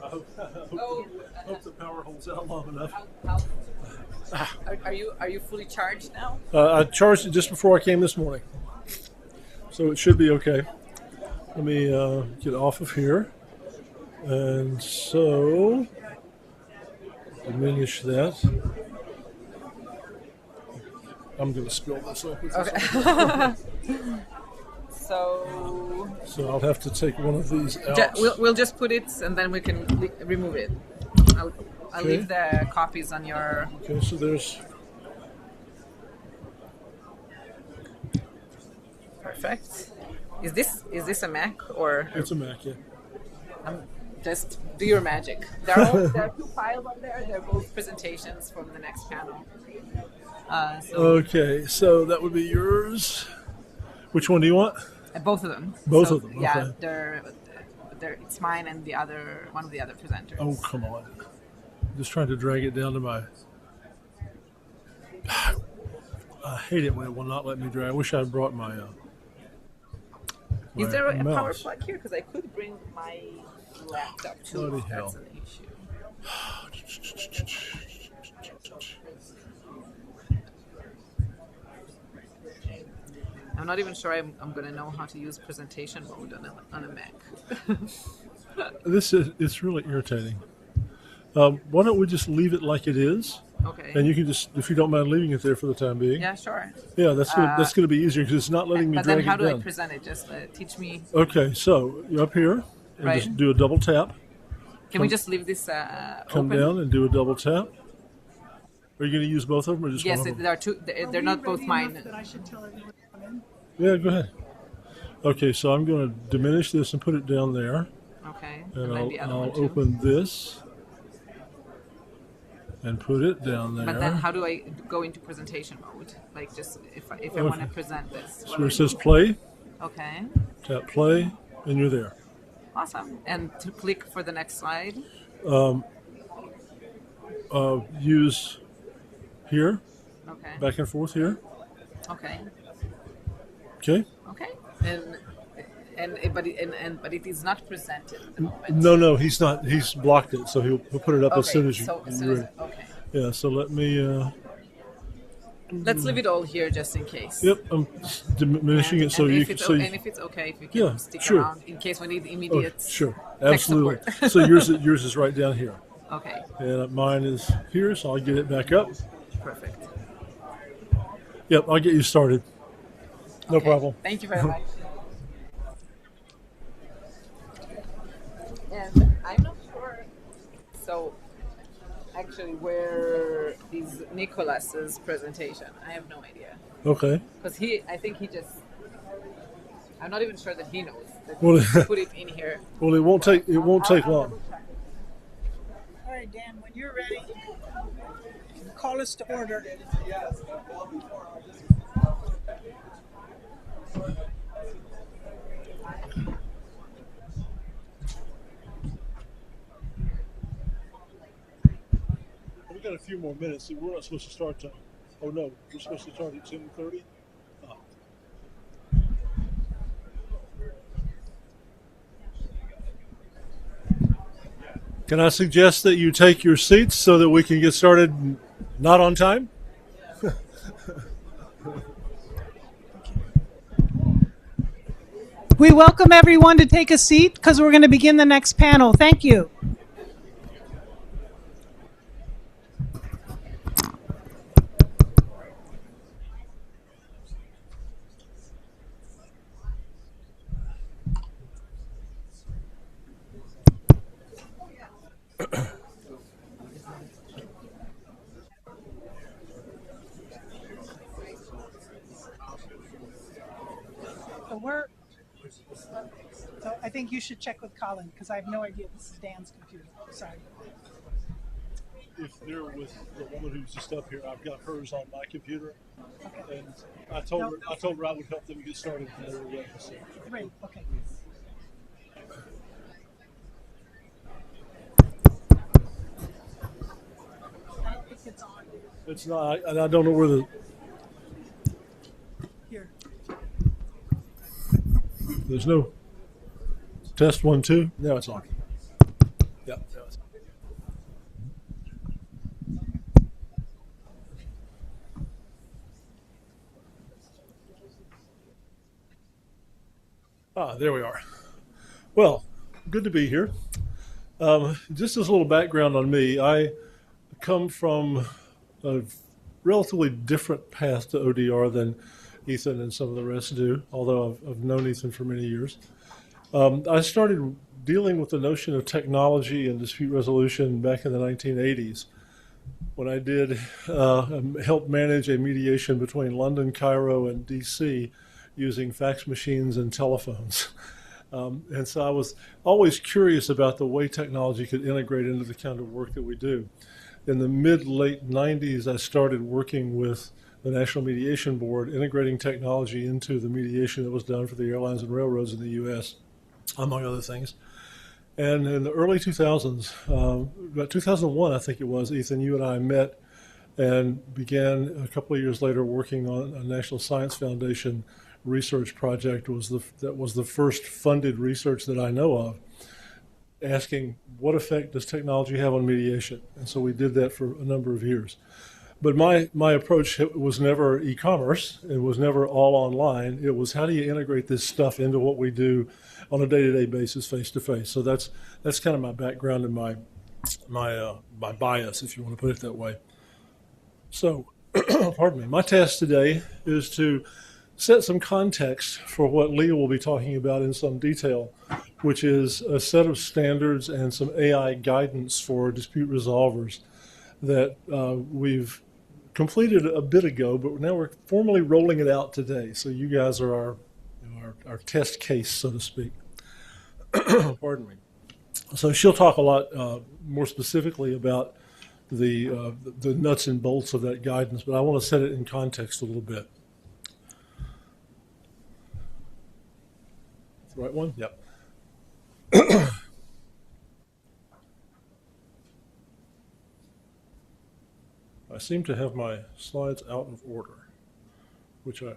Hope the power holds out long enough. Are you fully charged now? I charged it just before I came this morning, so it should be okay. Let me get off of here, and so diminish that. I'm going to spill this open. Okay. So I'll have to take one of these out. We'll just put it and then we can remove it. I'll leave the copies on your. Okay, so there's. Perfect. Is this a Mac or? It's a Mac, yeah. Just do your magic. There are two files on there. They're both presentations from the next panel. Okay, so that would be yours. Which one do you want? Both of them. Both of them. Okay. Yeah, they're it's mine and one of the other presenters. Oh, come on! Just trying to drag it down to my. I hate it when it will not let me drag. I wish I had brought my. Is there a mouse. power plug here? Because I could bring my laptop too. Bloody hell. That's an issue. I'm not even sure I'm going to know how to use presentation mode on a Mac. It's really irritating. Why don't we just leave it like it is? Okay. And you can just, if you don't mind leaving it there for the time being. Yeah, sure. Yeah, that's going to be easier because it's not letting me drag it down. But then how do I present it? Just teach me. Okay, so you're up here and Right. just do a double tap. Can we just leave this Come open? down and do a double tap. Are you going to use both of them or just Yes, one of them? there are two. They're not both mine. That I should tell everyone to come in? Yeah, go ahead. Okay, so I'm going to diminish this and put it down there. Okay. And then the other I'll one too. open this and put it down there. But then how do I go into presentation mode? Like just if I want to present this. So it says play, Okay. tap play, and you're there. Awesome. And to click for the next slide. Use here, Okay. back and forth here. Okay. Okay? Okay. But it is not presented at the moment. No, he's not. He's blocked it, so he'll put it up as soon as you. So as you're soon as, ready. okay. Yeah. So let me. Let's leave it all here just in case. Yep, I'm diminishing it so and you if can. it's So and if it's okay, if you can stick sure. around in case we need immediate. sure, tech absolutely. support. So yours is right down here, Okay. and mine is here. So I'll get it back up. Perfect. Yep, I'll get you started. No Okay. problem. Thank you very much. And I'm not sure. So, actually, where is Nicholas's presentation? I have no idea Okay. because I think he just. I'm not even sure that he knows that Well, he put it in here. Well, it won't take I'll long. double check. All right, Dan, when you're ready, call us to order. We got a few more minutes. We're not supposed to start till. Oh no, we're supposed to start at 10:30. Oh. Can I suggest that you take your seats so that we can get started not on time? We welcome everyone to take a seat because we're going to begin the next panel. Thank you. So I think you should check with Colin because I have no idea this is Dan's computer. Sorry. If they're with the woman who's just up here, I've got hers on my computer, and I told her I would help them get started if they were ready. So. Great. Okay. I don't think it's on. It's not, and I don't know where the. Here. There's no test 1 2. Now it's on. Yeah. There we are. Well, good to be here. Just as a little background on me, I come from a relatively different path to ODR than Ethan and some of the rest do, although I've known Ethan for many years. I started dealing with the notion of technology and dispute resolution back in the 1980s when I did help manage a mediation between London, Cairo, and DC using fax machines and telephones. And so I was always curious about the way technology could integrate into the kind of work that we do. In the mid-late 90s, I started working with the National Mediation Board, integrating technology into the mediation that was done for the airlines and railroads in the U.S., among other things. And in the early 2000s, about 2001, I think it was, Ethan, you and I met and began a couple of years later working on a National Science Foundation research project. That was the first funded research that I know of, asking what effect does technology have on mediation? And so we did that for a number of years. But my approach was never e-commerce. It was never all online. It was how do you integrate this stuff into what we do on a day-to-day basis, face-to-face. So that's kind of my background and my bias, if you want to put it that way. So, pardon me. My task today is to set some context for what Leah will be talking about in some detail, which is a set of standards and some AI guidance for dispute resolvers that we've completed a bit ago, but now we're formally rolling it out today. So you guys are our test case, so to speak. Pardon me. So she'll talk a lot more specifically about the nuts and bolts of that guidance, but I want to set it in context a little bit. The right one? Yep. I seem to have my slides out of order,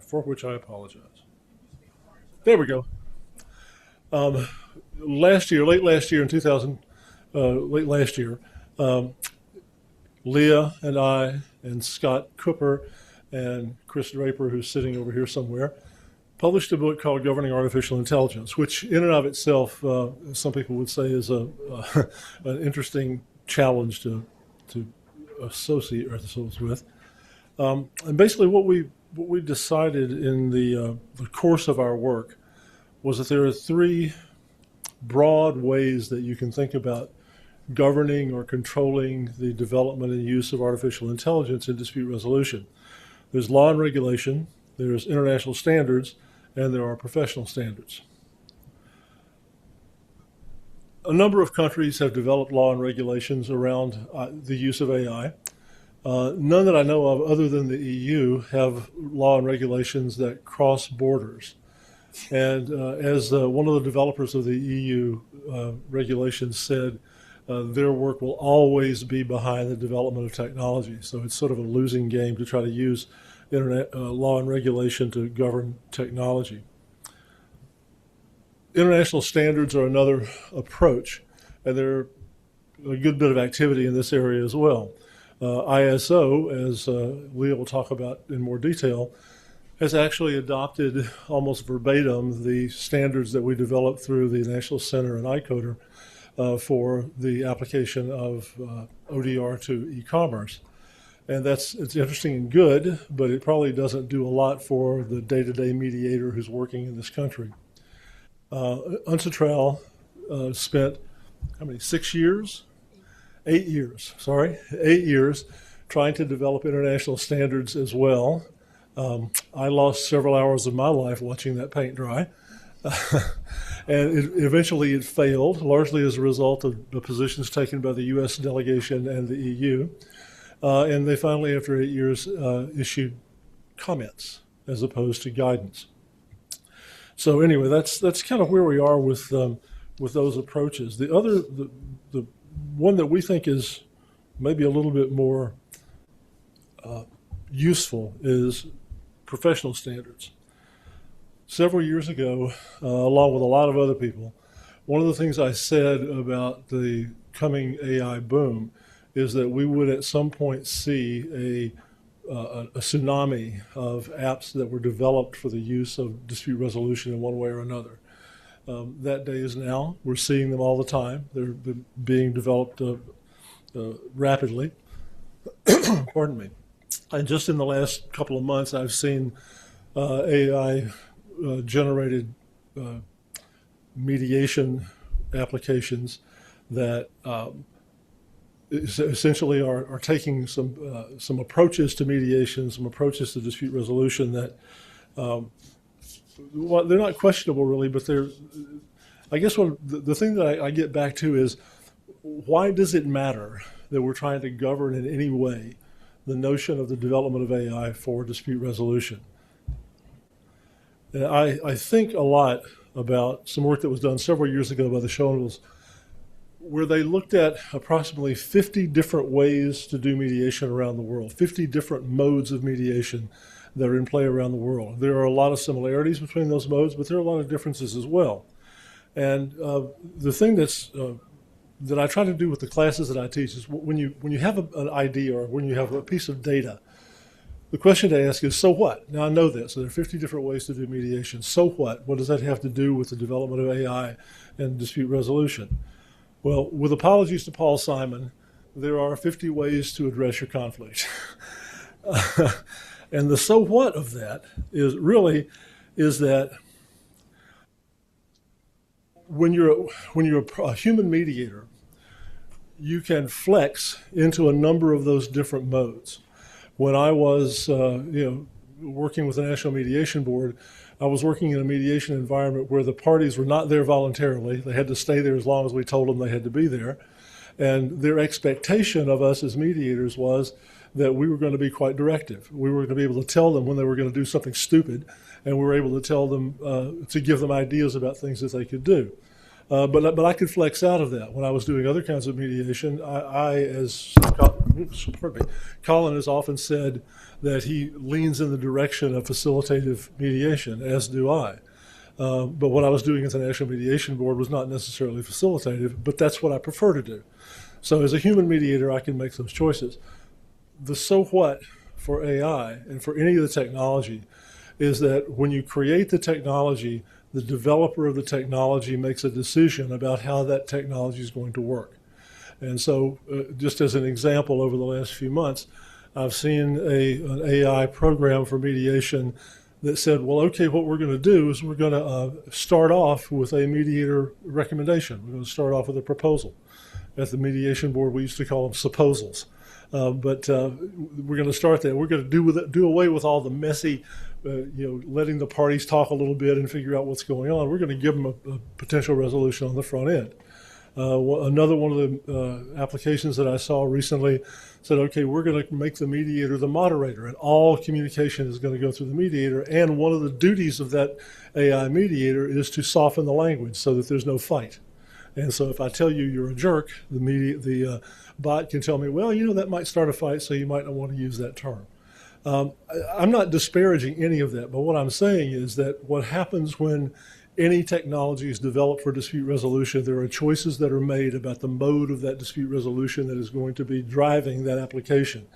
for which I apologize. There we go. Late last year in 2000, Leah and I and Scott Cooper and Chris Draper, who's sitting over here somewhere, published a book called Governing Artificial Intelligence, which in and of itself, some people would say is an interesting challenge to associate ourselves with. And basically what we decided in the course of our work was that there are three broad ways that you can think about governing or controlling the development and use of artificial intelligence in dispute resolution. There's law and regulation, there's international standards, and there are professional standards. A number of countries have developed law and regulations around the use of AI. None that I know of other than the EU have law and regulations that cross borders. And as one of the developers of the EU regulations said, their work will always be behind the development of technology. So it's sort of a losing game to try to use internet law and regulation to govern technology. International standards are another approach, and there are a good bit of activity in this area as well. ISO, as Leah will talk about in more detail, has actually adopted almost verbatim the standards that we developed through the National Center and iCoder for the application of ODR to e-commerce. And it's interesting and good, but it probably doesn't do a lot for the day-to-day mediator who's working in this country. UNCITRAL spent, 8 years? 8 years trying to develop international standards as well. I lost several hours of my life watching that paint dry. And eventually it failed, largely as a result of the positions taken by the U.S. delegation and the EU. And they finally, after 8 years, issued comments as opposed to guidance. So anyway, that's kind of where we are with those approaches. The one that we think is maybe a little bit more useful is professional standards. Several years ago, along with a lot of other people, one of the things I said about the coming AI boom is that we would at some point see a tsunami of apps that were developed for the use of dispute resolution in one way or another. That day is now. We're seeing them all the time. They're being developed rapidly. Pardon me. And just in the last couple of months, I've seen AI generated mediation applications that essentially are taking some approaches to mediation, some approaches to dispute resolution that well, they're not questionable really, but they're. I guess the thing that I get back to is why does it matter that we're trying to govern in any way the notion of the development of AI for dispute resolution? And I think a lot about some work that was done several years ago by the Schoenwells, where they looked at approximately 50 different ways to do mediation around the world, 50 different modes of mediation that are in play around the world. There are a lot of similarities between those modes, but there are a lot of differences as well. And the thing that I try to do with the classes that I teach is when you have an idea or when you have a piece of data, the question to ask is, so what? Now I know this. So there are 50 different ways to do mediation. So what? What does that have to do with the development of AI and dispute resolution? Well, with apologies to Paul Simon, there are 50 ways to address your conflict. And the so what of that is that when you're a human mediator, you can flex into a number of those different modes. When I was working with the National Mediation Board, I was working in a mediation environment where the parties were not there voluntarily. They had to stay there as long as we told them they had to be there. And their expectation of us as mediators was that we were going to be quite directive. We were going to be able to tell them when they were going to do something stupid, and we were able to tell them, to give them ideas about things that they could do. But I could flex out of that. When I was doing other kinds of mediation, Colin has often said that he leans in the direction of facilitative mediation, as do I. But what I was doing at the National Mediation Board was not necessarily facilitative, but that's what I prefer to do. So as a human mediator, I can make those choices. The so what for AI and for any of the technology is that when you create the technology, the developer of the technology makes a decision about how that technology is going to work. And so just as an example, over the last few months, I've seen an AI program for mediation that said, well, okay, what we're going to do is we're going to start off with a mediator recommendation. We're going to start off with a proposal. At the mediation board, we used to call them supposals. But we're going to start there. We're going to do away with all the messy, letting the parties talk a little bit and figure out what's going on. We're going to give them a potential resolution on the front end. Another one of the applications that I saw recently said, okay, we're going to make the mediator the moderator, and all communication is going to go through the mediator. And one of the duties of that AI mediator is to soften the language so that there's no fight. And so if I tell you you're a jerk, the bot can tell me, well, that might start a fight, so you might not want to use that term. I'm not disparaging any of that, but what I'm saying is that what happens when any technology is developed for dispute resolution, there are choices that are made about the mode of that dispute resolution that is going to be driving that application.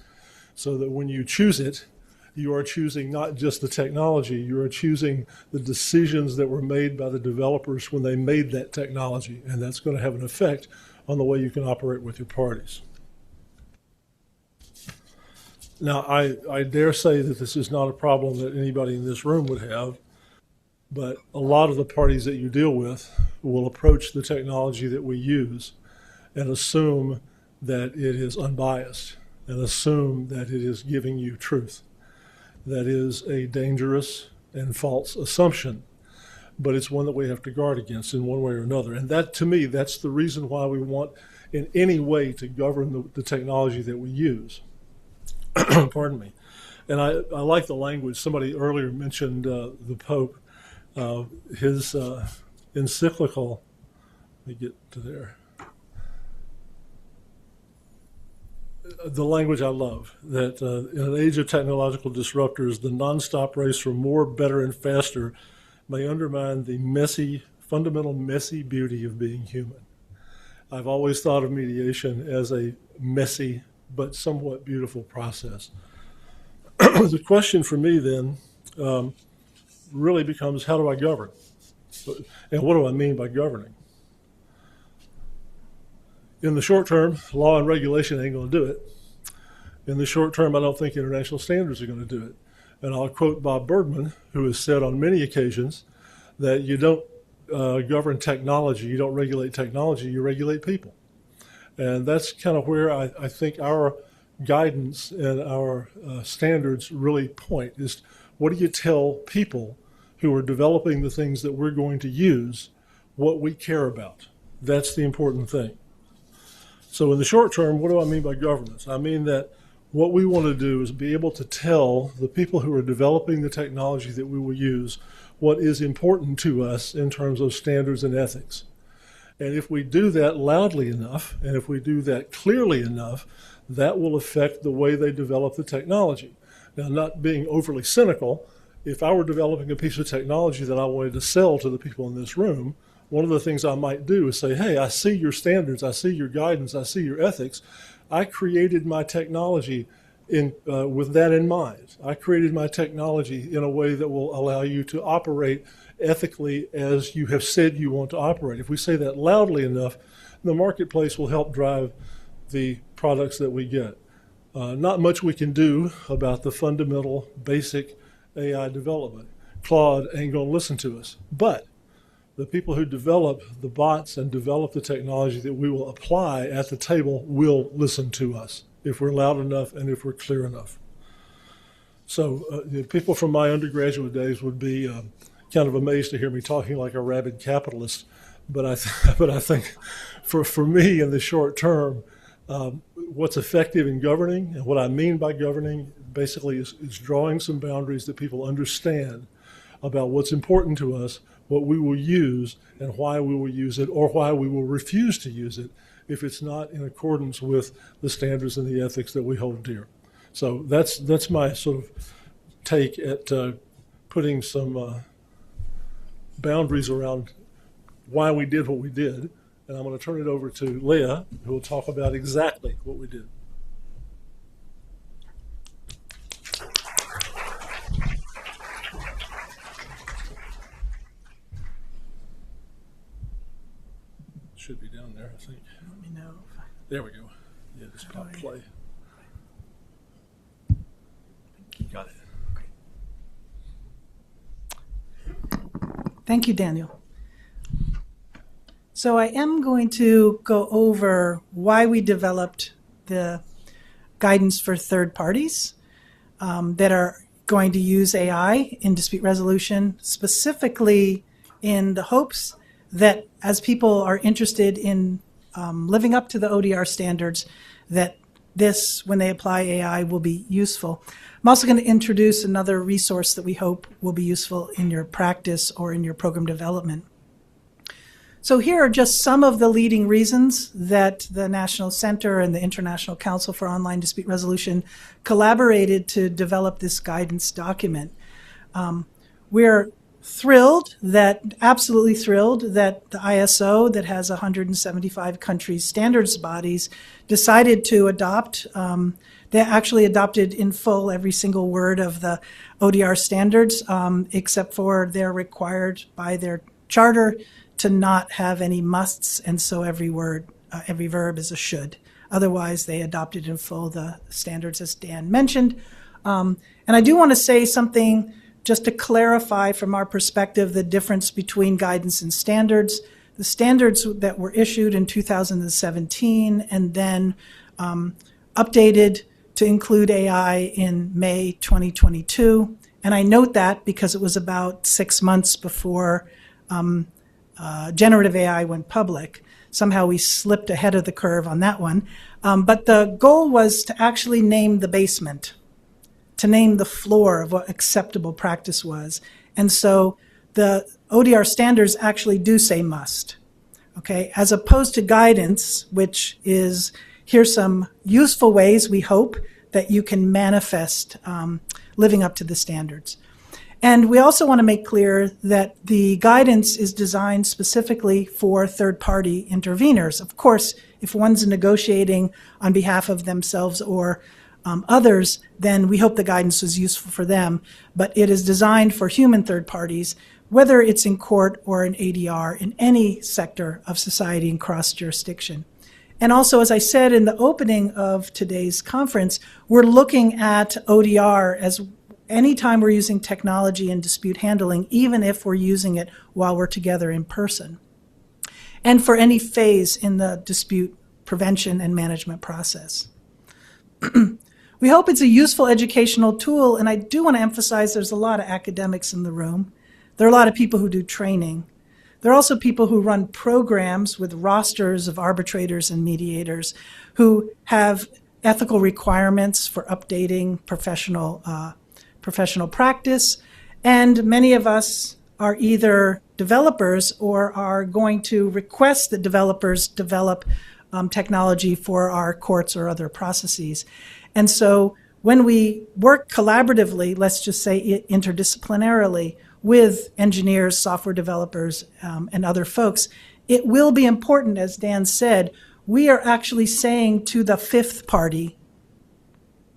So that when you choose it, you are choosing not just the technology, you are choosing the decisions that were made by the developers when they made that technology, and that's going to have an effect on the way you can operate with your parties. Now, I dare say that this is not a problem that anybody in this room would have, but a lot of the parties that you deal with will approach the technology that we use and assume that it is unbiased and assume that it is giving you truth. That is a dangerous and false assumption, but it's one that we have to guard against in one way or another. And that, to me, that's the reason why we want in any way to govern the technology that we use. Pardon me. And I like the language. Somebody earlier mentioned the Pope. His encyclical, let me get to there. The language I love, that in an age of technological disruptors, the nonstop race for more, better, and faster may undermine the messy, fundamental messy beauty of being human. I've always thought of mediation as a messy but somewhat beautiful process. The question for me then really becomes, how do I govern? And what do I mean by governing? In the short term, law and regulation ain't going to do it. In the short term, I don't think international standards are going to do it. And I'll quote Bob Bergman, who has said on many occasions that you don't govern technology, you don't regulate technology, you regulate people. And that's kind of where I think our guidance and our standards really point, is what do you tell people who are developing the things that we're going to use what we care about? That's the important thing. So in the short term, what do I mean by governance? I mean that what we want to do is be able to tell the people who are developing the technology that we will use what is important to us in terms of standards and ethics. And if we do that loudly enough, and if we do that clearly enough, that will affect the way they develop the technology. Now, not being overly cynical, if I were developing a piece of technology that I wanted to sell to the people in this room, one of the things I might do is say, hey, I see your standards, I see your guidance, I see your ethics. I created my technology with that in mind. I created my technology in a way that will allow you to operate ethically as you have said you want to operate. If we say that loudly enough, the marketplace will help drive the products that we get. Not much we can do about the fundamental, basic AI development. Claude ain't going to listen to us. But the people who develop the bots and develop the technology that we will apply at the table will listen to us if we're loud enough and if we're clear enough. So people from my undergraduate days would be kind of amazed to hear me talking like a rabid capitalist. But I think for me in the short term, what's effective in governing, and what I mean by governing basically is drawing some boundaries that people understand about what's important to us, what we will use, and why we will use it, or why we will refuse to use it if it's not in accordance with the standards and the ethics that we hold dear. So that's my sort of take at putting some boundaries around why we did what we did. And I'm going to turn it over to Leah, who will talk about exactly what we did. Should be down there, I think. Let me know. There we go. Yeah, just pop play. Got it. Thank you, Daniel. So I am going to go over why we developed the guidance for third parties that are going to use AI in dispute resolution, specifically in the hopes that as people are interested in living up to the ODR standards, that this, when they apply AI, will be useful. I'm also going to introduce another resource that we hope will be useful in your practice or in your program development. So here are just some of the leading reasons that the National Center and the International Council for Online Dispute Resolution collaborated to develop this guidance document. We're absolutely thrilled that the ISO, that has 175 countries standards bodies, decided to adopt. They actually adopted in full every single word of the ODR standards, except for they're required by their charter to not have any musts, and so every verb is a should. Otherwise, they adopted in full the standards as Dan mentioned. And I do want to say something just to clarify from our perspective the difference between guidance and standards. The standards that were issued in 2017 and then updated to include AI in May 2022. And I note that because it was about 6 months before generative AI went public. Somehow we slipped ahead of the curve on that one. But the goal was to actually name the basement, to name the floor of what acceptable practice was. And so the ODR standards actually do say must, okay? As opposed to guidance, which is, here's some useful ways, we hope, that you can manifest living up to the standards. And we also want to make clear that the guidance is designed specifically for third-party interveners. Of course, if one's negotiating on behalf of themselves or others, then we hope the guidance is useful for them. But it is designed for human third parties, whether it's in court or in ADR, in any sector of society and cross-jurisdiction. And also, as I said in the opening of today's conference, we're looking at ODR as anytime we're using technology in dispute handling, even if we're using it while we're together in person, and for any phase in the dispute prevention and management process. We hope it's a useful educational tool, and I do want to emphasize there's a lot of academics in the room. There are a lot of people who do training. There are also people who run programs with rosters of arbitrators and mediators who have ethical requirements for updating professional practice, and many of us are either developers or are going to request that developers develop technology for our courts or other processes. And so when we work collaboratively, let's just say interdisciplinarily, with engineers, software developers, and other folks, it will be important, as Dan said, we are actually saying to the fifth party,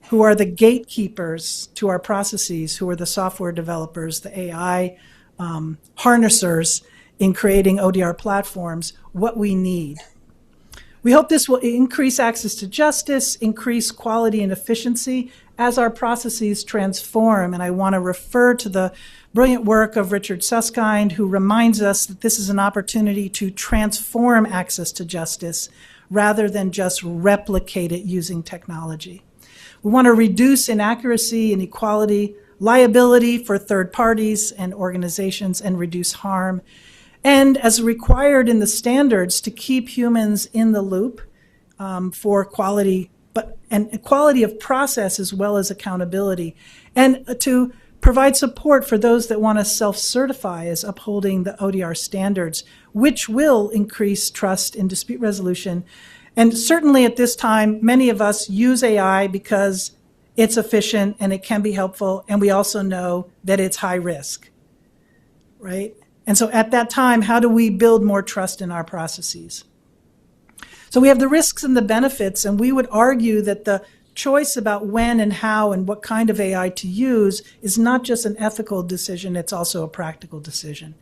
who are the gatekeepers to our processes, who are the software developers, the AI harnessers in creating ODR platforms, what we need. We hope this will increase access to justice, increase quality and efficiency as our processes transform. And I want to refer to the brilliant work of Richard Susskind, who reminds us that this is an opportunity to transform access to justice rather than just replicate it using technology. We want to reduce inaccuracy, inequality, liability for third parties and organizations, and reduce harm. And as required in the standards, to keep humans in the loop for quality, and quality of process as well as accountability, and to provide support for those that want to self-certify as upholding the ODR standards, which will increase trust in dispute resolution. And certainly at this time, many of us use AI because it's efficient and it can be helpful, and we also know that it's high risk, right? And so at that time, how do we build more trust in our processes? So we have the risks and the benefits, and we would argue that the choice about when and how and what kind of AI to use is not just an ethical decision, it's also a practical decision.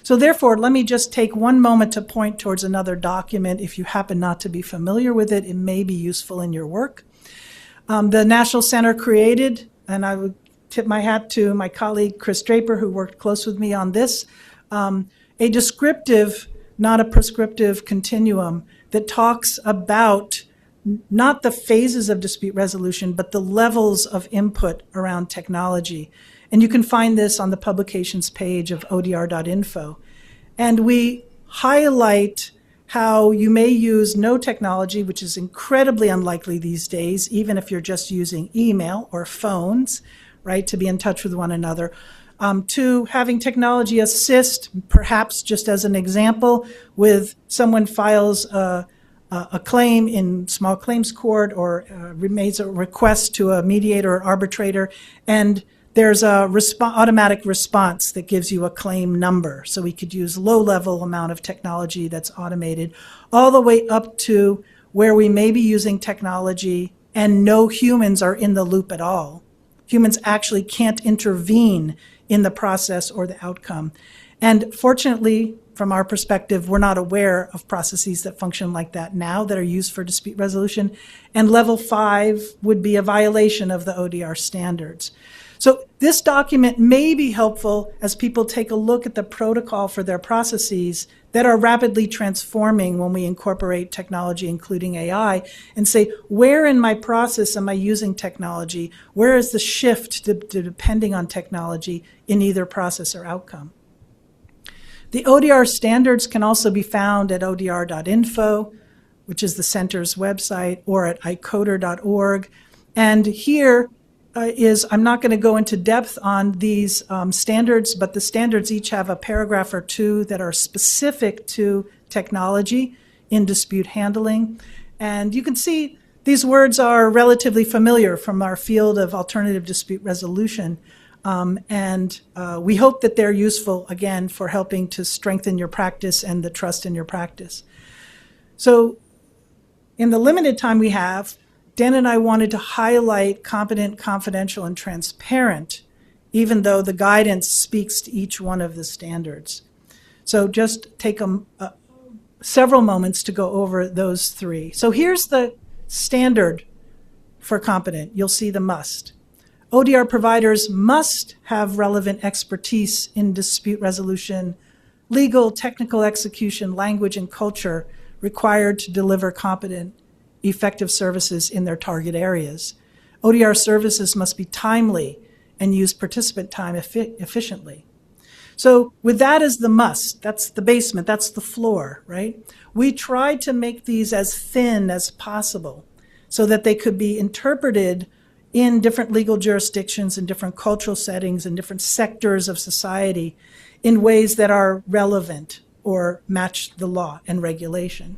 So therefore, let me just take one moment to point towards another document. If you happen not to be familiar with it, it may be useful in your work. The National Center created, and I would tip my hat to my colleague Chris Draper, who worked close with me on this, a descriptive, not a prescriptive continuum that talks about not the phases of dispute resolution, but the levels of input around technology. And you can find this on the publications page of odr.info. And we highlight how you may use no technology, which is incredibly unlikely these days, even if you're just using email or phones, right, to be in touch with one another, to having technology assist, perhaps just as an example, with someone files a claim in small claims court or makes a request to a mediator or arbitrator, and there's a automatic response that gives you a claim number. So we could use low-level amount of technology that's automated, all the way up to where we may be using technology and no humans are in the loop at all. Humans actually can't intervene in the process or the outcome. And fortunately, from our perspective, we're not aware of processes that function like that now that are used for dispute resolution. And level 5 would be a violation of the ODR standards. So this document may be helpful as people take a look at the protocol for their processes that are rapidly transforming when we incorporate technology, including AI, and say, where in my process am I using technology? Where is the shift to depending on technology in either process or outcome? The ODR standards can also be found at odr.info, which is the center's website, or at icoder.org. And here I'm not going to go into depth on these standards, but the standards each have a paragraph or two that are specific to technology in dispute handling. And you can see these words are relatively familiar from our field of alternative dispute resolution. And we hope that they're useful, again, for helping to strengthen your practice and the trust in your practice. So in the limited time we have, Dan and I wanted to highlight competent, confidential, and transparent, even though the guidance speaks to each one of the standards. So just take several moments to go over those three. So here's the standard for competent. You'll see the must. ODR providers must have relevant expertise in dispute resolution, legal, technical execution, language, and culture required to deliver competent, effective services in their target areas. ODR services must be timely and use participant time efficiently. So with that as the must, that's the basement, that's the floor, right? We tried to make these as thin as possible so that they could be interpreted in different legal jurisdictions, in different cultural settings, in different sectors of society in ways that are relevant or match the law and regulation.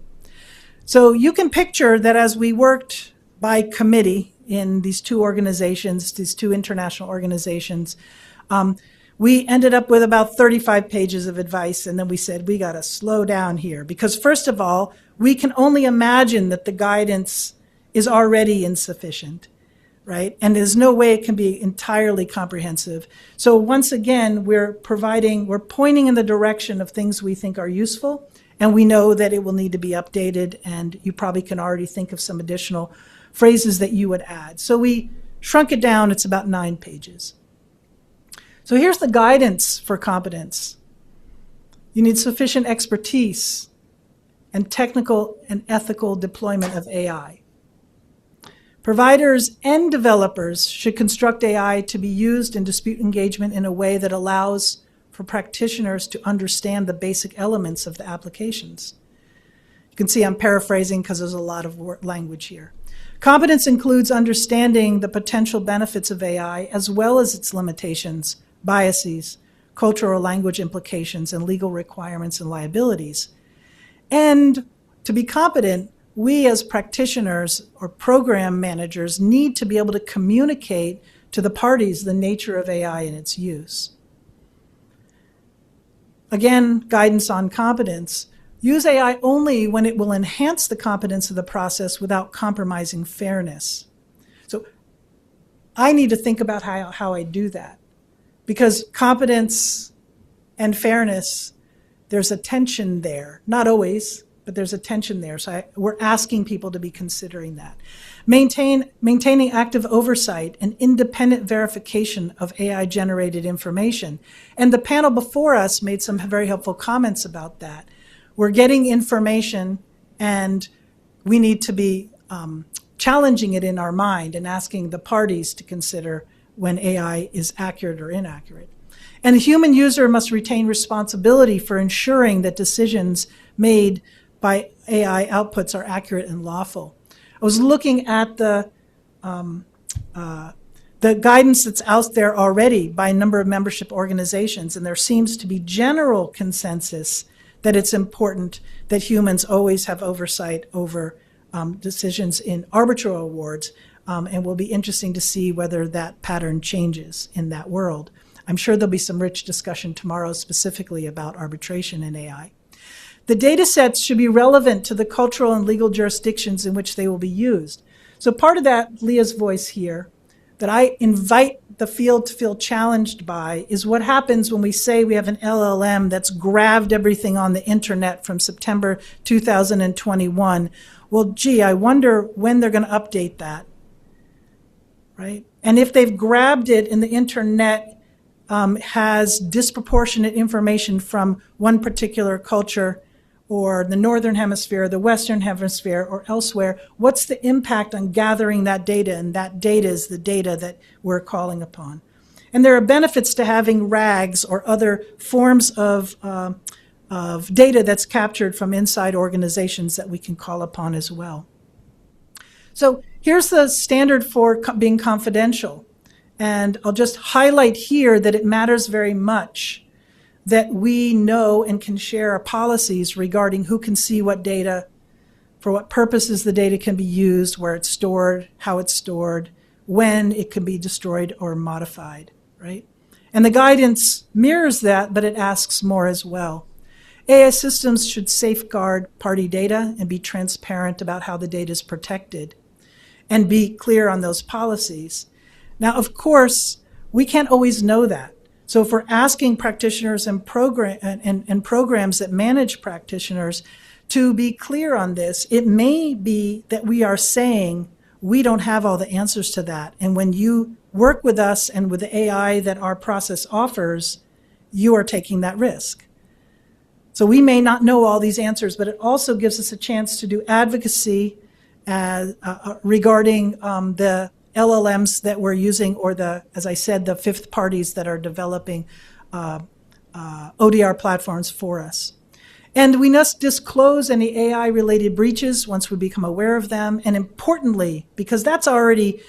So you can picture that as we worked by committee in these two organizations, these two international organizations, we ended up with about 35 pages of advice, and then we said, we got to slow down here. Because first of all, we can only imagine that the guidance is already insufficient, right? And there's no way it can be entirely comprehensive. So once again, we're pointing in the direction of things we think are useful, and we know that it will need to be updated, and you probably can already think of some additional phrases that you would add. So we shrunk it down, it's about 9 pages. So here's the guidance for competence. You need sufficient expertise and technical and ethical deployment of AI. Providers and developers should construct AI to be used in dispute engagement in a way that allows for practitioners to understand the basic elements of the applications. You can see I'm paraphrasing because there's a lot of language here. Competence includes understanding the potential benefits of AI as well as its limitations, biases, cultural language implications, and legal requirements and liabilities. And to be competent, we as practitioners or program managers need to be able to communicate to the parties the nature of AI and its use. Again, guidance on competence. Use AI only when it will enhance the competence of the process without compromising fairness. So I need to think about how I do that, because competence and fairness, there's a tension there. Not always, but there's a tension there. So we're asking people to be considering that. Maintaining active oversight and independent verification of AI-generated information. And the panel before us made some very helpful comments about that. We're getting information, and we need to be challenging it in our mind and asking the parties to consider when AI is accurate or inaccurate. And the human user must retain responsibility for ensuring that decisions made by AI outputs are accurate and lawful. I was looking at the guidance that's out there already by a number of membership organizations, and there seems to be general consensus that it's important that humans always have oversight over decisions in arbitral awards, and will be interesting to see whether that pattern changes in that world. I'm sure there'll be some rich discussion tomorrow specifically about arbitration in AI. The data sets should be relevant to the cultural and legal jurisdictions in which they will be used. So part of that, Leah's voice here, that I invite the field to feel challenged by is what happens when we say we have an LLM that's grabbed everything on the internet from September 2021. Well, gee, I wonder when they're going to update that, right? And if they've grabbed it and the internet has disproportionate information from one particular culture, or the Northern Hemisphere, the Western Hemisphere, or elsewhere, what's the impact on gathering that data? And that data is the data that we're calling upon. And there are benefits to having RAGs or other forms of data that's captured from inside organizations that we can call upon as well. So here's the standard for being confidential. And I'll just highlight here that it matters very much that we know and can share our policies regarding who can see what data, for what purposes the data can be used, where it's stored, how it's stored, when it can be destroyed or modified. right? And the guidance mirrors that, but it asks more as well. AI systems should safeguard party data and be transparent about how the data is protected and be clear on those policies. Now, of course, we can't always know that. So if we're asking practitioners and programs that manage practitioners to be clear on this, it may be that we are saying we don't have all the answers to that. And when you work with us and with the AI that our process offers, you are taking that risk. So we may not know all these answers, but it also gives us a chance to do advocacy regarding the LLMs that we're using, or as I said, the fifth parties that are developing ODR platforms for us. And we must disclose any AI-related breaches once we become aware of them. And importantly, because that's already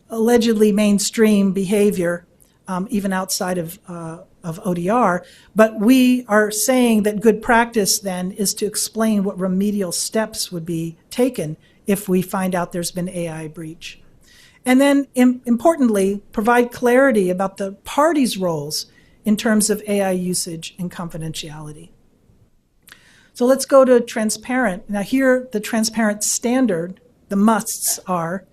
allegedly mainstream behavior, even outside of ODR, but we are saying that good practice then is to explain what remedial steps would be taken if we find out there's been AI breach. And then, importantly, provide clarity about the parties' roles in terms of AI usage and confidentiality. So let's go to transparent. Now here, the transparent standard, the musts are: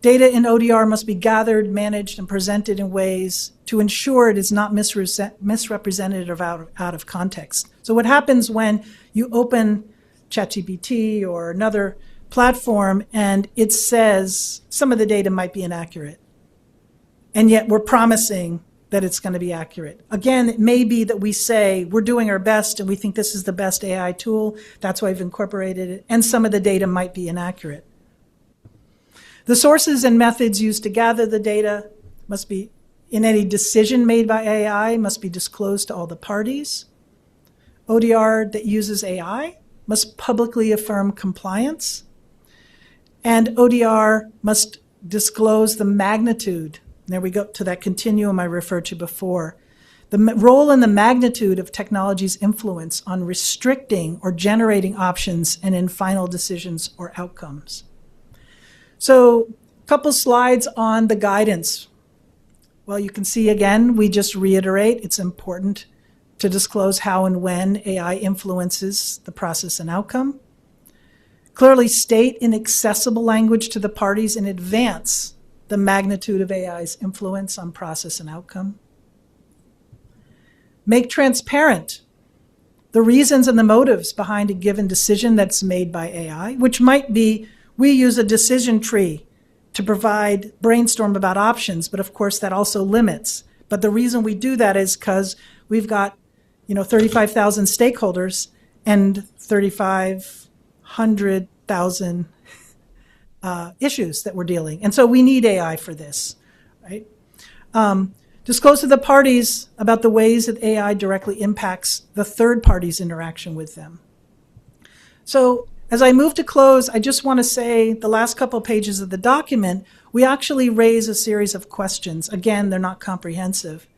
data in ODR must be gathered, managed, and presented in ways to ensure it is not misrepresented or out of context. So what happens when you open ChatGPT or another platform and it says some of the data might be inaccurate, and yet we're promising that it's going to be accurate? Again, it may be that we say we're doing our best and we think this is the best AI tool, that's why we've incorporated it, and some of the data might be inaccurate. The sources and methods used to gather the data must be, in any decision made by AI, must be disclosed to all the parties. ODR that uses AI must publicly affirm compliance. And ODR must disclose the magnitude. There we go to that continuum I referred to before. The role and the magnitude of technology's influence on restricting or generating options and in final decisions or outcomes. So a couple slides on the guidance. Well, you can see again, we just reiterate it's important to disclose how and when AI influences the process and outcome. Clearly state in accessible language to the parties in advance the magnitude of AI's influence on process and outcome. Make transparent the reasons and the motives behind a given decision that's made by AI, which might be we use a decision tree to provide brainstorm about options, but of course that also limits. But the reason we do that is because we've got 35,000 stakeholders and 3,500,000 issues that we're dealing. And so we need AI for this, right? Disclose to the parties about the ways that AI directly impacts the third party's interaction with them. So as I move to close, I just want to say the last couple pages of the document, we actually raise a series of questions. Again, they're not comprehensive.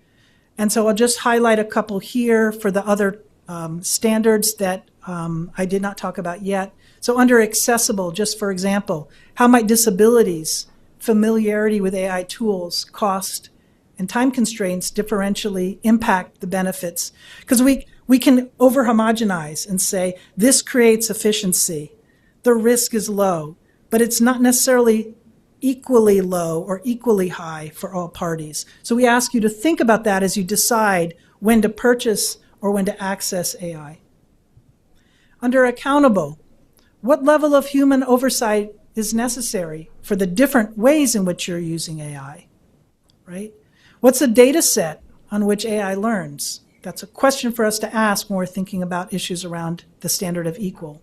And so I'll just highlight a couple here for the other standards that I did not talk about yet. So under accessible, just for example, how might disabilities, familiarity with AI tools, cost, and time constraints differentially impact the benefits? Because we can over-homogenize and say, this creates efficiency, the risk is low, but it's not necessarily equally low or equally high for all parties. So we ask you to think about that as you decide when to purchase or when to access AI. Under accountable, what level of human oversight is necessary for the different ways in which you're using AI, right? What's the data set on which AI learns? That's a question for us to ask when we're thinking about issues around the standard of equal.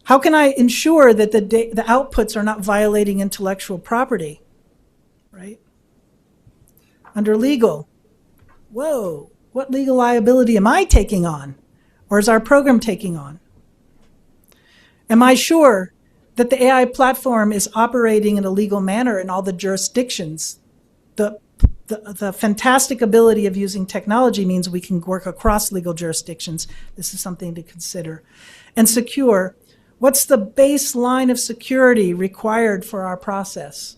How can I ensure that the outputs are not violating intellectual property, right? Under legal, whoa, what legal liability am I taking on? Or is our program taking on? Am I sure that the AI platform is operating in a legal manner in all the jurisdictions? The fantastic ability of using technology means we can work across legal jurisdictions. This is something to consider. And secure, what's the baseline of security required for our process?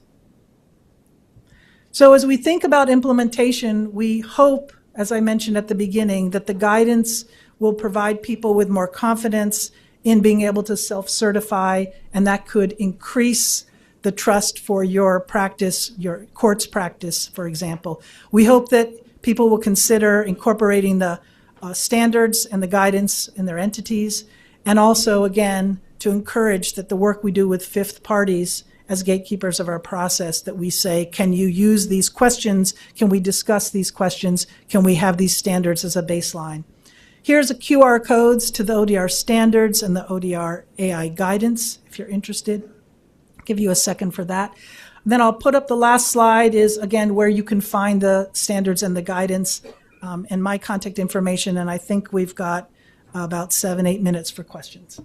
So as we think about implementation, we hope, as I mentioned at the beginning, that the guidance will provide people with more confidence in being able to self-certify, and that could increase the trust for your practice, your court's practice, for example. We hope that people will consider incorporating the standards and the guidance in their entities, and also, again, to encourage that the work we do with fifth parties as gatekeepers of our process, that we say, can you use these questions? Can we discuss these questions? Can we have these standards as a baseline? Here's a QR codes to the ODR standards and the ODR AI guidance, if you're interested. I'll give you a second for that. Then I'll put up the last slide is, again, where you can find the standards and the guidance and my contact information. And I think we've got about 7-8 minutes for questions.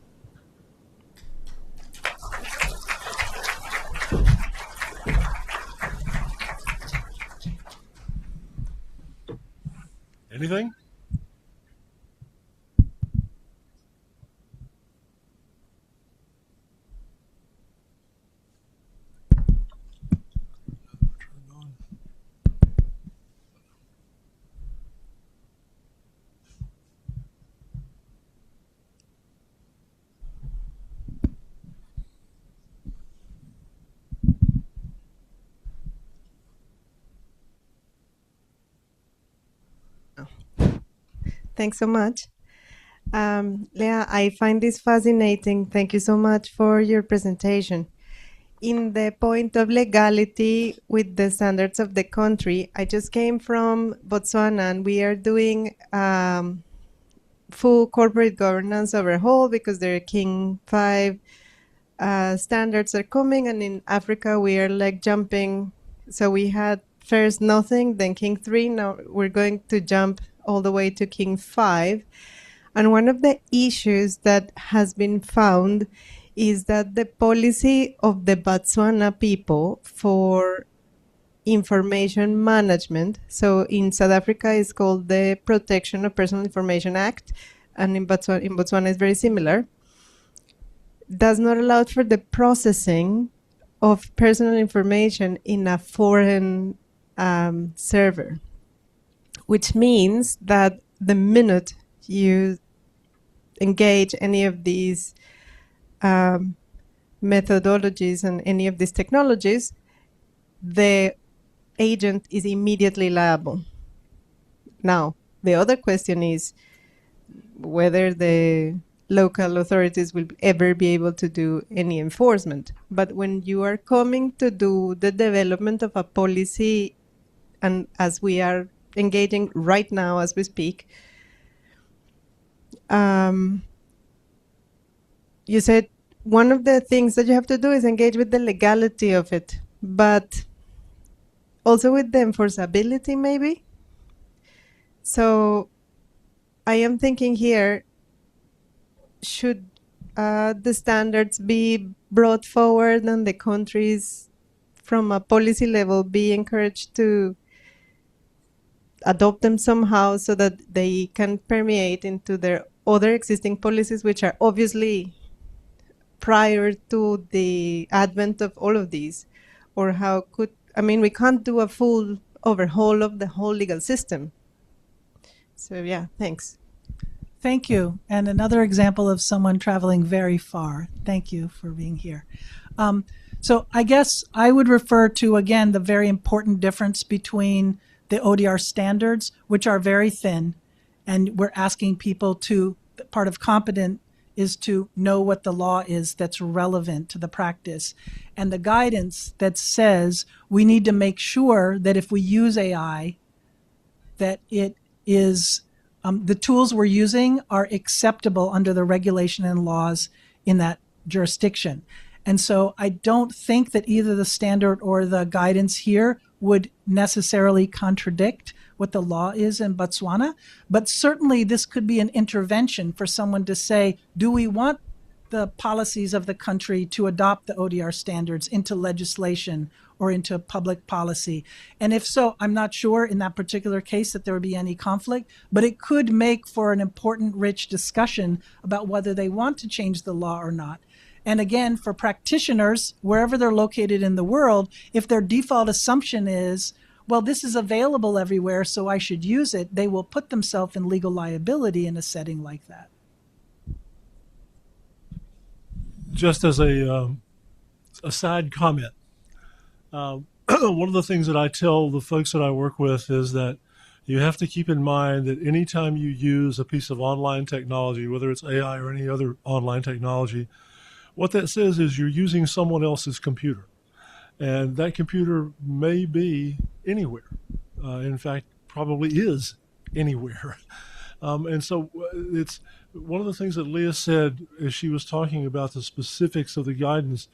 Anything? Thanks so much. Leah, I find this fascinating. Thank you so much for your presentation. In the point of legality with the standards of the country, I just came from Botswana, and we are doing full corporate governance overhaul because there are King 5 standards are coming, and in Africa we are like jumping. So we had first nothing, then King 3, now we're going to jump all the way to King 5. And one of the issues that has been found is that the policy of the Botswana people for information management, so in South Africa it's called the Protection of Personal Information Act, and in Botswana it's very similar, does not allow for the processing of personal information in a foreign server, which means that the minute you engage any of these methodologies and any of these technologies, the agent is immediately liable. Now, the other question is whether the local authorities will ever be able to do any enforcement. But when you are coming to do the development of a policy, and as we are engaging right now as we speak, you said one of the things that you have to do is engage with the legality of it, but also with the enforceability maybe. So I am thinking here, should the standards be brought forward and the countries from a policy level be encouraged to adopt them somehow so that they can permeate into their other existing policies, which are obviously prior to the advent of all of these? Or how could, I mean, we can't do a full overhaul of the whole legal system. So yeah, thanks. Thank you. And another example of someone traveling very far. Thank you for being here. So I guess I would refer to, again, the very important difference between the ODR standards, which are very thin, and we're asking people to, part of competent is to know what the law is that's relevant to the practice, and the guidance that says we need to make sure that if we use AI, that it is, the tools we're using are acceptable under the regulation and laws in that jurisdiction. And so I don't think that either the standard or the guidance here would necessarily contradict what the law is in Botswana, but certainly this could be an intervention for someone to say, do we want the policies of the country to adopt the ODR standards into legislation or into public policy? And if so, I'm not sure in that particular case that there would be any conflict, but it could make for an important, rich discussion about whether they want to change the law or not. And again, for practitioners, wherever they're located in the world, if their default assumption is, well, this is available everywhere, so I should use it, they will put themselves in legal liability in a setting like that. Just as a side comment, one of the things that I tell the folks that I work with is that you have to keep in mind that anytime you use a piece of online technology, whether it's AI or any other online technology, what that says is you're using someone else's computer. And that computer may be anywhere. In fact, probably is anywhere. And so it's one of the things that Leah said as she was talking about the specifics of the guidance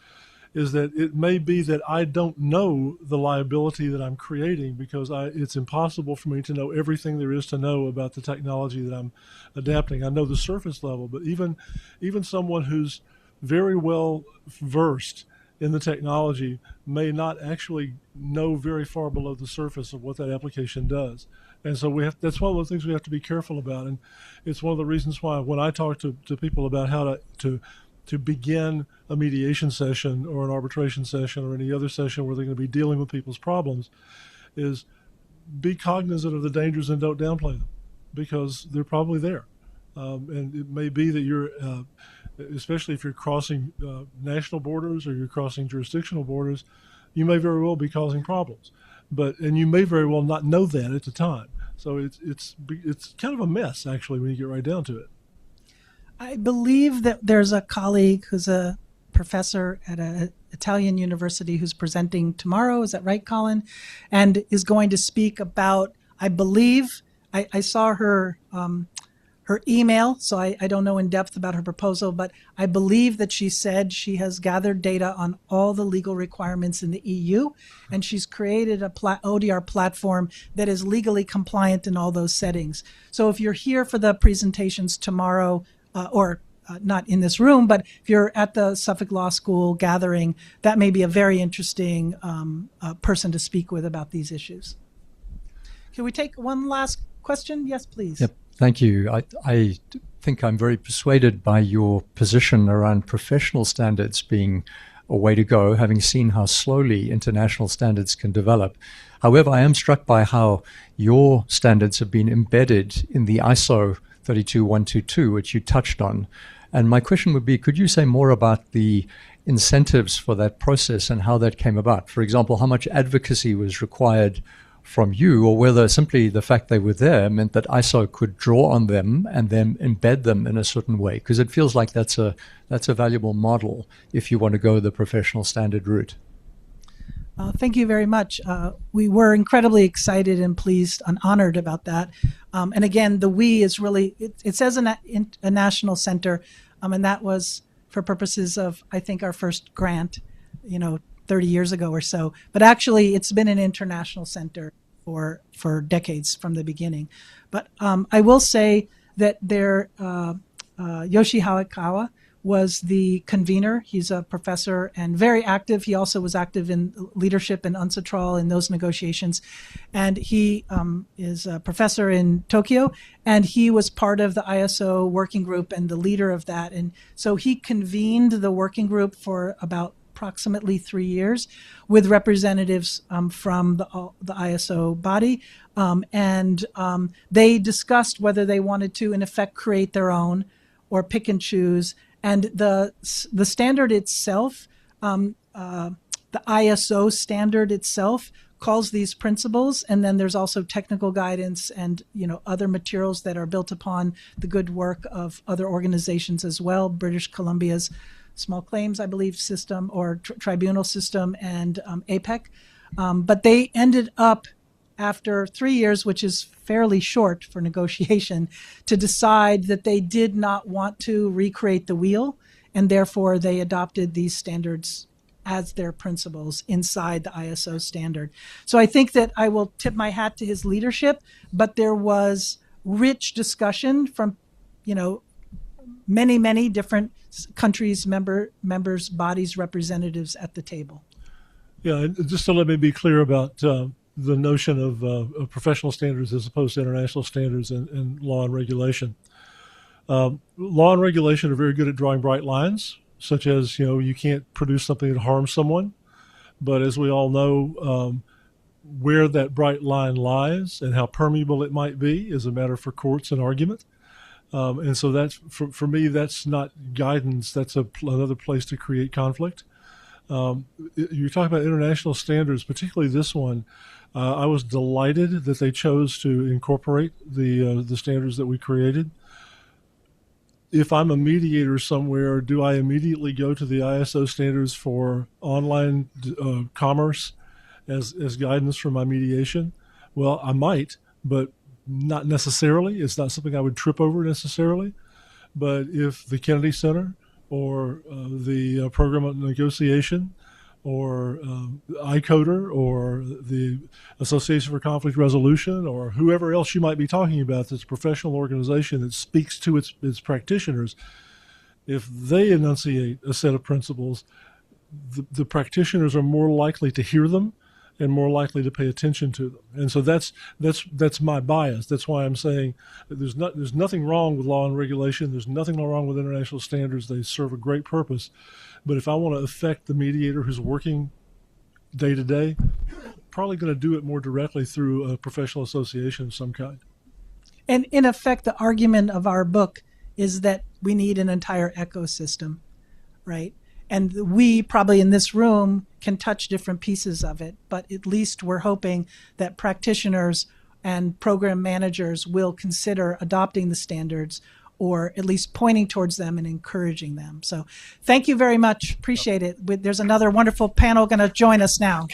is that it may be that I don't know the liability that I'm creating because it's impossible for me to know everything there is to know about the technology that I'm adapting. I know the surface level, but even someone who's very well versed in the technology may not actually know very far below the surface of what that application does. And so that's one of the things we have to be careful about. And it's one of the reasons why when I talk to people about how to begin a mediation session or an arbitration session or any other session where they're going to be dealing with people's problems is be cognizant of the dangers and don't downplay them because they're probably there. And it may be that you're, especially if you're crossing national borders or you're crossing jurisdictional borders, you may very well be causing problems. And you may very well not know that at the time. So it's kind of a mess, actually, when you get right down to it. I believe that there's a colleague who's a professor at an Italian university who's presenting tomorrow. Is that right, Colin? And is going to speak about, I believe, I saw her email, so I don't know in depth about her proposal, but I believe that she said she has gathered data on all the legal requirements in the EU, and she's created a ODR platform that is legally compliant in all those settings. So if you're here for the presentations tomorrow, not in this room, but if you're at the Suffolk Law School gathering, that may be a very interesting person to speak with about these issues. Can we take one last question? Yes, please. Yep. Thank you. I think I'm very persuaded by your position around professional standards being a way to go, having seen how slowly international standards can develop. However, I am struck by how your standards have been embedded in the ISO 32122, which you touched on. And my question would be, could you say more about the incentives for that process and how that came about? For example, how much advocacy was required from you, or whether simply the fact they were there meant that ISO could draw on them and then embed them in a certain way? Because it feels like that's a valuable model if you want to go the professional standard route. Thank you very much. We were incredibly excited and pleased and honored about that. And again, the we is really, it says a national center, and that was for purposes of, I think, our first grant, 30 years ago or so. But actually, it's been an international center for decades from the beginning. But I will say that Yoshi Hayakawa was the convener. He's a professor and very active. He also was active in leadership in UNCITRAL in those negotiations. And he is a professor in Tokyo, and he was part of the ISO working group and the leader of that. And so he convened the working group for about approximately 3 years with representatives from the ISO body. And they discussed whether they wanted to, in effect, create their own or pick and choose. And the standard itself, the ISO standard itself, calls these principles, and then there's also technical guidance and other materials that are built upon the good work of other organizations as well. British Columbia's small claims, I believe, system or tribunal system, and APEC. But they ended up, after 3 years, which is fairly short for negotiation, to decide that they did not want to recreate the wheel, and therefore they adopted these standards as their principles inside the ISO standard. So I think that I will tip my hat to his leadership, but there was rich discussion from, many different countries, members, bodies, representatives at the table. Yeah, and just to let me be clear about the notion of professional standards as opposed to international standards and law and regulation. Law and regulation are very good at drawing bright lines. such as, you can't produce something that harms someone. But as we all know, where that bright line lies and how permeable it might be is a matter for courts and argument. And so that's, for me, that's not guidance. That's another place to create conflict. You're talking about international standards, particularly this one. I was delighted that they chose to incorporate the standards that we created. If I'm a mediator somewhere, do I immediately go to the ISO standards for online commerce as guidance for my mediation? Well, I might, but not necessarily. It's not something I would trip over necessarily. But if the Kennedy Center or the Program of Negotiation or ICODER or the Association for Conflict Resolution or whoever else you might be talking about that's a professional organization that speaks to its practitioners, if they enunciate a set of principles, the practitioners are more likely to hear them and more likely to pay attention to them. And so that's my bias. That's why I'm saying that there's nothing wrong with law and regulation. There's nothing wrong with international standards. They serve a great purpose. But if I want to affect the mediator who's working day to day, probably going to do it more directly through a professional association of some kind. And in effect, the argument of our book is that we need an entire ecosystem, right? And we probably in this room can touch different pieces of it, but at least we're hoping that practitioners and program managers will consider adopting the standards or at least pointing towards them and encouraging them. So thank you very much. Appreciate it. There's another wonderful panel going to join us now.